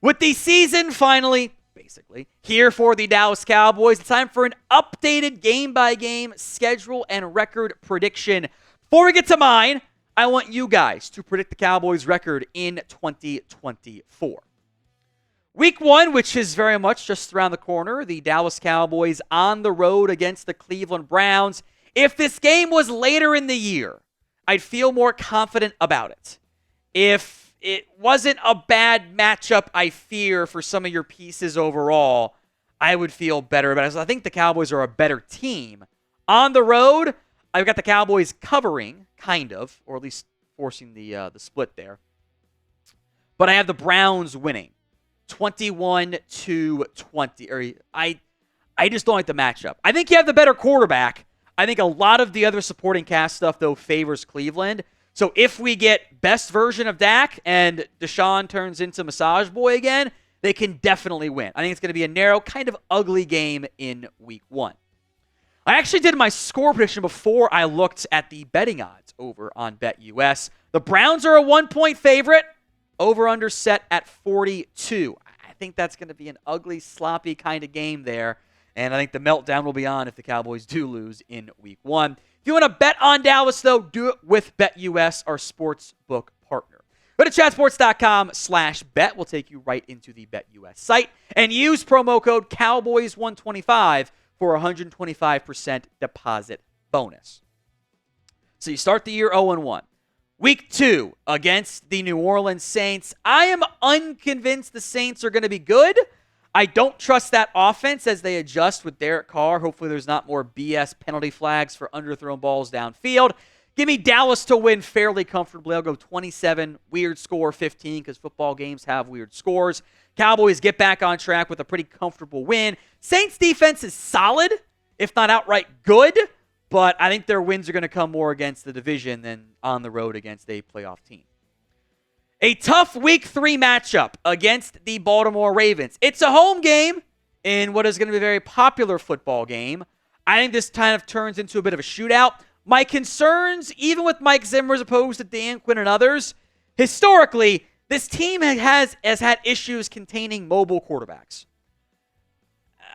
With the season finally, basically, here for the Dallas Cowboys, it's time for an updated game-by-game schedule and record prediction. Before we get to mine, I want you guys to predict the Cowboys' record in 2024. Week 1, which is very much just around the corner, the Dallas Cowboys on the road against the Cleveland Browns. If this game was later in the year, I'd feel more confident about it. If it wasn't a bad matchup, I fear, for some of your pieces overall, I would feel better about it. So I think the Cowboys are a better team. On the road, I've got the Cowboys covering, kind of, or at least forcing the split there. But I have the Browns winning, 21-20. I just don't like the matchup. I think you have the better quarterback. I think a lot of the other supporting cast stuff, though, favors Cleveland. So if we get best version of Dak and Deshaun turns into Massage Boy again, they can definitely win. I think it's going to be a narrow, kind of ugly game in Week 1. I actually did my score prediction before I looked at the betting odds over on BetUS. The Browns are a 1-point favorite. Over-under set at 42. I think that's going to be an ugly, sloppy kind of game there. And I think the meltdown will be on if the Cowboys do lose in Week 1. If you want to bet on Dallas, though, do it with BetUS, our sports book partner. Go to chatsports.com/bet. We'll take you right into the BetUS site. And use promo code Cowboys125 for a 125% deposit bonus. So you start the year 0-1. Week 2 against the New Orleans Saints. I am unconvinced the Saints are going to be good. I don't trust that offense as they adjust with Derek Carr. Hopefully there's not more BS penalty flags for underthrown balls downfield. Give me Dallas to win fairly comfortably. I'll go 27, weird score 15 because football games have weird scores. Cowboys get back on track with a pretty comfortable win. Saints defense is solid, if not outright good, but I think their wins are going to come more against the division than on the road against a playoff team. A tough Week 3 matchup against the Baltimore Ravens. It's a home game in what is going to be a very popular football game. I think this kind of turns into a bit of a shootout. My concerns, even with Mike Zimmer as opposed to Dan Quinn and others, historically, this team has had issues containing mobile quarterbacks.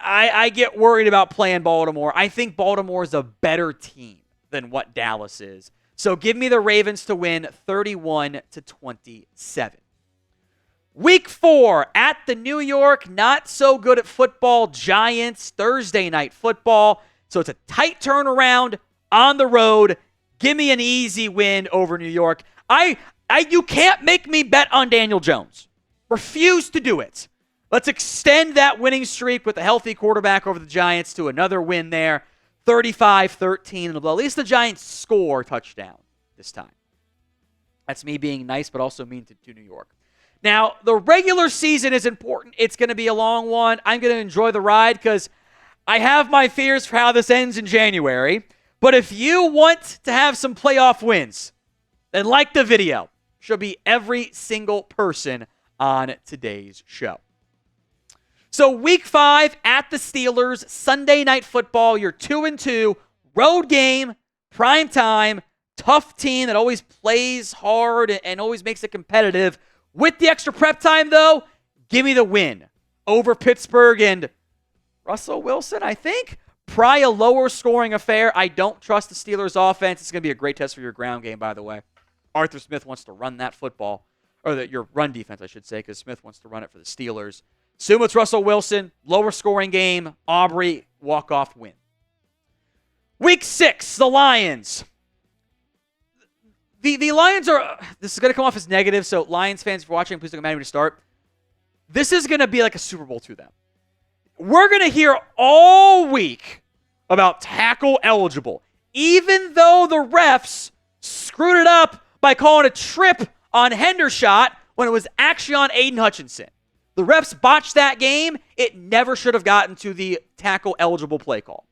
I get worried about playing Baltimore. I think Baltimore is a better team than what Dallas is. So give me the Ravens to win 31-27. Week 4 at the New York, not so good at football, Giants, Thursday night football. So it's a tight turnaround on the road. Give me an easy win over New York. You can't make me bet on Daniel Jones. Refuse to do it. Let's extend that winning streak with a healthy quarterback over the Giants to another win there. 35-13. At least the Giants score a touchdown this time. That's me being nice, but also mean to New York. Now, the regular season is important. It's going to be a long one. I'm going to enjoy the ride because I have my fears for how this ends in January. But if you want to have some playoff wins, then like the video. Should be every single person on today's show. So Week 5 at the Steelers, Sunday Night Football, you're 2-2, road game, prime time, tough team that always plays hard and always makes it competitive. With the extra prep time, though, give me the win over Pittsburgh and Russell Wilson, I think. Probably a lower scoring affair. I don't trust the Steelers offense. It's going to be a great test for your ground game, by the way. Arthur Smith wants to run that football, or your run defense, I should say, because Smith wants to run it for the Steelers. Assume it's Russell Wilson, lower scoring game, Aubrey, walk-off win. Week 6, the Lions. The Lions are, this is going to come off as negative, so Lions fans, if you're watching, please don't get mad at me to start. This is going to be like a Super Bowl to them. We're going to hear all week about tackle eligible, even though the refs screwed it up by calling a trip on Hendershot when it was actually on Aiden Hutchinson. The refs botched that game. It never should have gotten to the tackle-eligible play call.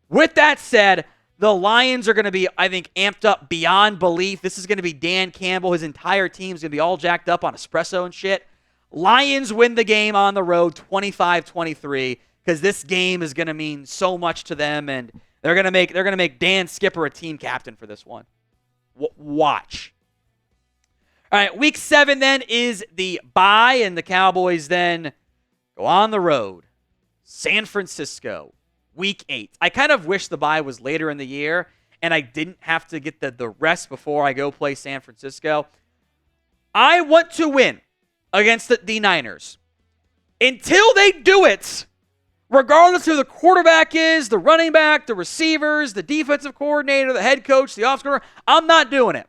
With that said, the Lions are going to be, I think, amped up beyond belief. This is going to be Dan Campbell. His entire team's going to be all jacked up on espresso and shit. Lions win the game on the road 25-23 because this game is going to mean so much to them, and they're going to make Dan Skipper a team captain for this one. Watch. All right, week 7 then is the bye, and the Cowboys then go on the road. San Francisco, week 8. I kind of wish the bye was later in the year, and I didn't have to get the rest before I go play San Francisco. I want to win against the Niners. Until they do it, regardless of who the quarterback is, the running back, the receivers, the defensive coordinator, the head coach, the offensive coordinator, I'm not doing it.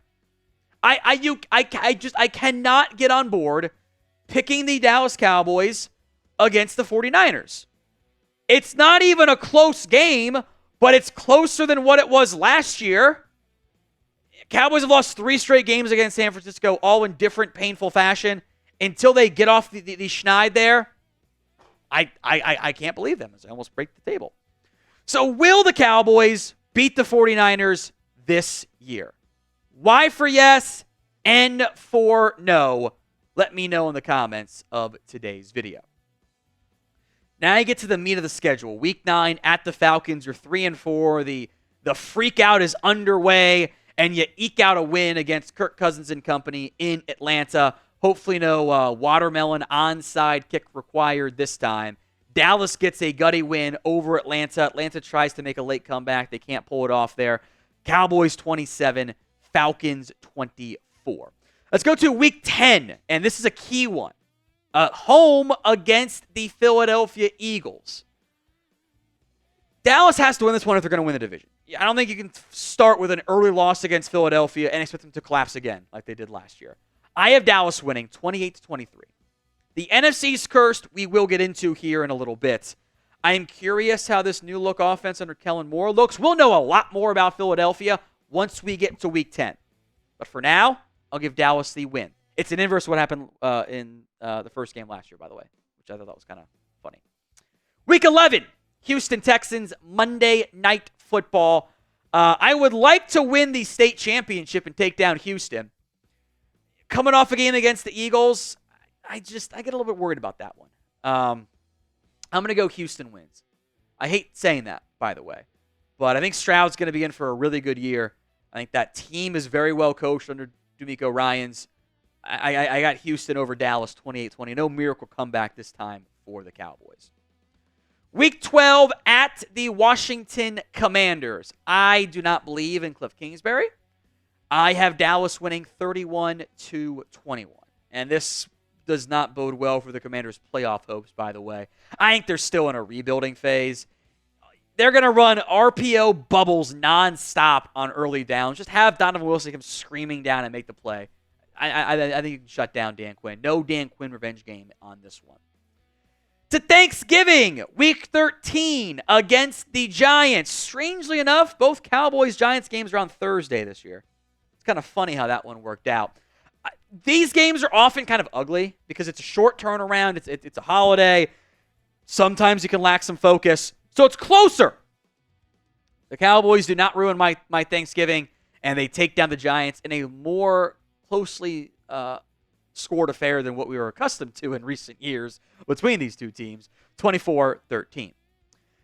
I cannot get on board picking the Dallas Cowboys against the 49ers. It's not even a close game, but it's closer than what it was last year. Cowboys have lost 3 straight games against San Francisco, all in different painful fashion. Until they get off the schneid there, I can't believe them as I almost break the table. So will the Cowboys beat the 49ers this year? Y for yes, N for no. Let me know in the comments of today's video. Now you get to the meat of the schedule. Week 9 at the Falcons. You're 3-4. The freak out is underway, and you eke out a win against Kirk Cousins and company in Atlanta. Hopefully no watermelon onside kick required this time. Dallas gets a gutty win over Atlanta. Atlanta tries to make a late comeback. They can't pull it off there. Cowboys 27, Falcons 24. Let's go to week 10, and this is a key one. Home against the Philadelphia Eagles. Dallas has to win this one if they're going to win the division. I don't think you can start with an early loss against Philadelphia and expect them to collapse again like they did last year. I have Dallas winning 28-23. The NFC's cursed, we will get into here in a little bit. I am curious how this new look offense under Kellen Moore looks. We'll know a lot more about Philadelphia once we get to week 10. But for now, I'll give Dallas the win. It's an inverse of what happened in the first game last year, by the way, which I thought that was kind of funny. Week 11, Houston Texans, Monday Night Football. I would like to win the state championship and take down Houston. Coming off a game against the Eagles, I get a little bit worried about that one. I'm going to go Houston wins. I hate saying that, by the way. But I think Stroud's going to be in for a really good year. I think that team is very well coached under D'Amico Ryans. I got Houston over Dallas 28-20. No miracle comeback this time for the Cowboys. Week 12 at the Washington Commanders. I do not believe in Cliff Kingsbury. I have Dallas winning 31-21. And this does not bode well for the Commanders' playoff hopes, by the way. I think they're still in a rebuilding phase. They're going to run RPO bubbles nonstop on early downs. Just have Donovan Wilson come screaming down and make the play. I think you can shut down Dan Quinn. No Dan Quinn revenge game on this one. To Thanksgiving, Week 13 against the Giants. Strangely enough, both Cowboys-Giants games are on Thursday this year. It's kind of funny how that one worked out. These games are often kind of ugly because it's a short turnaround. It's a holiday. Sometimes you can lack some focus. So it's closer. The Cowboys do not ruin my Thanksgiving, and they take down the Giants in a more closely scored affair than what we were accustomed to in recent years between these two teams, 24-13.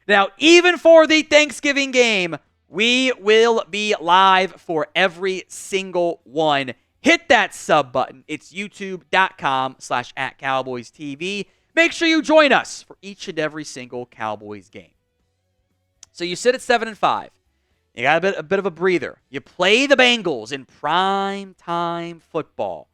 Now, even for the Thanksgiving game, we will be live for every single one. Hit that sub button. It's youtube.com/@CowboysTV. Make sure you join us for each and every single Cowboys game. So you sit at 7-5. You got a bit of a breather. You play the Bengals in prime time football.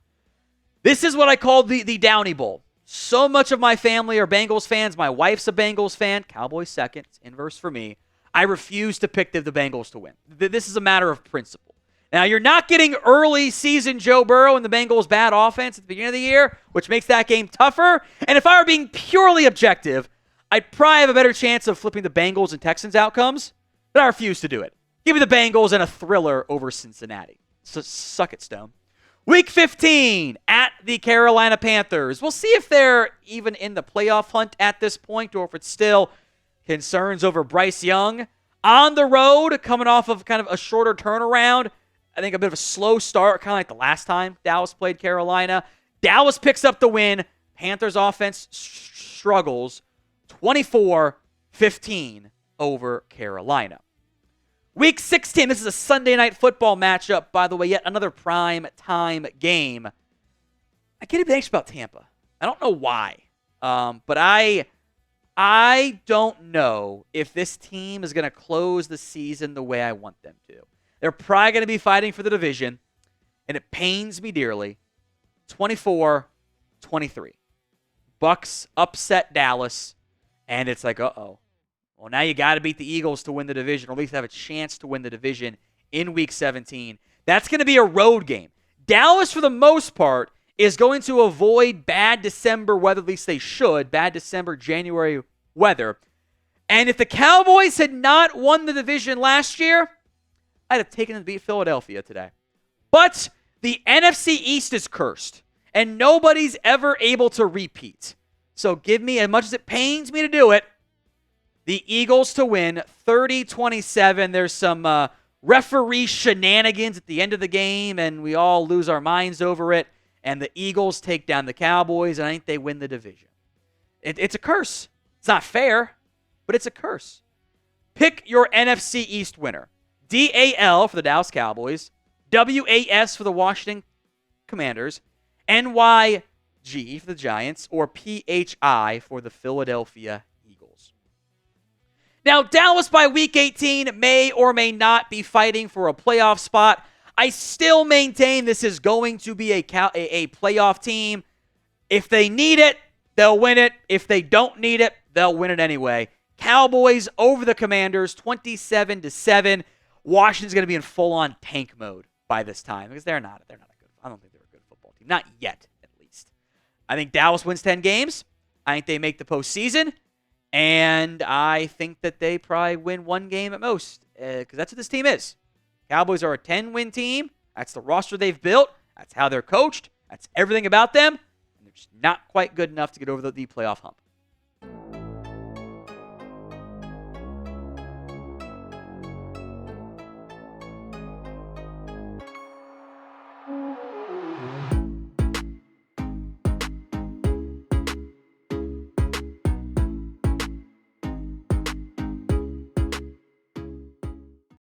This is what I call the Downey Bowl. So much of my family are Bengals fans. My wife's a Bengals fan. Cowboys second. It's inverse for me. I refuse to pick the Bengals to win. This is a matter of principle. Now, you're not getting early season Joe Burrow and the Bengals' bad offense at the beginning of the year, which makes that game tougher. And if I were being purely objective, I'd probably have a better chance of flipping the Bengals and Texans outcomes, but I refuse to do it. Give me the Bengals and a thriller over Cincinnati. So suck it, Stone. Week 15 at the Carolina Panthers. We'll see if they're even in the playoff hunt at this point or if it's still concerns over Bryce Young. On the road, coming off of kind of a shorter turnaround. I think a bit of a slow start, kind of like the last time Dallas played Carolina. Dallas picks up the win. Panthers offense struggles 24-15 over Carolina. Week 16, this is a Sunday night football matchup, by the way, yet another prime time game. I get a bit anxious about Tampa. I don't know why. But I don't know if this team is going to close the season the way I want them to. They're probably going to be fighting for the division, and it pains me dearly. 24-23. Bucks upset Dallas, and it's like, uh-oh. Well, now you got to beat the Eagles to win the division, or at least have a chance to win the division in Week 17. That's going to be a road game. Dallas, for the most part, is going to avoid bad December weather, at least they should, bad December, January weather. And if the Cowboys had not won the division last year, I'd have taken them to beat Philadelphia today. But the NFC East is cursed, and nobody's ever able to repeat. So give me, as much as it pains me to do it, the Eagles to win 30-27. There's some referee shenanigans at the end of the game, and we all lose our minds over it. And the Eagles take down the Cowboys, and I think they win the division. It's a curse. It's not fair, but it's a curse. Pick your NFC East winner. DAL for the Dallas Cowboys, WAS for the Washington Commanders, NYG for the Giants, or PHI for the Philadelphia Eagles. Now, Dallas by Week 18 may or may not be fighting for a playoff spot. I still maintain this is going to be a playoff team. If they need it, they'll win it. If they don't need it, they'll win it anyway. Cowboys over the Commanders, 27-7. Washington's going to be in full-on tank mode by this time because they're not a good. I don't think they're a good football team, not yet, at least. I think Dallas wins 10 games. I think they make the postseason, and I think that they probably win one game at most because that's what this team is. Cowboys are a 10-win team. That's the roster they've built. That's how they're coached. That's everything about them. And they're just not quite good enough to get over the playoff hump.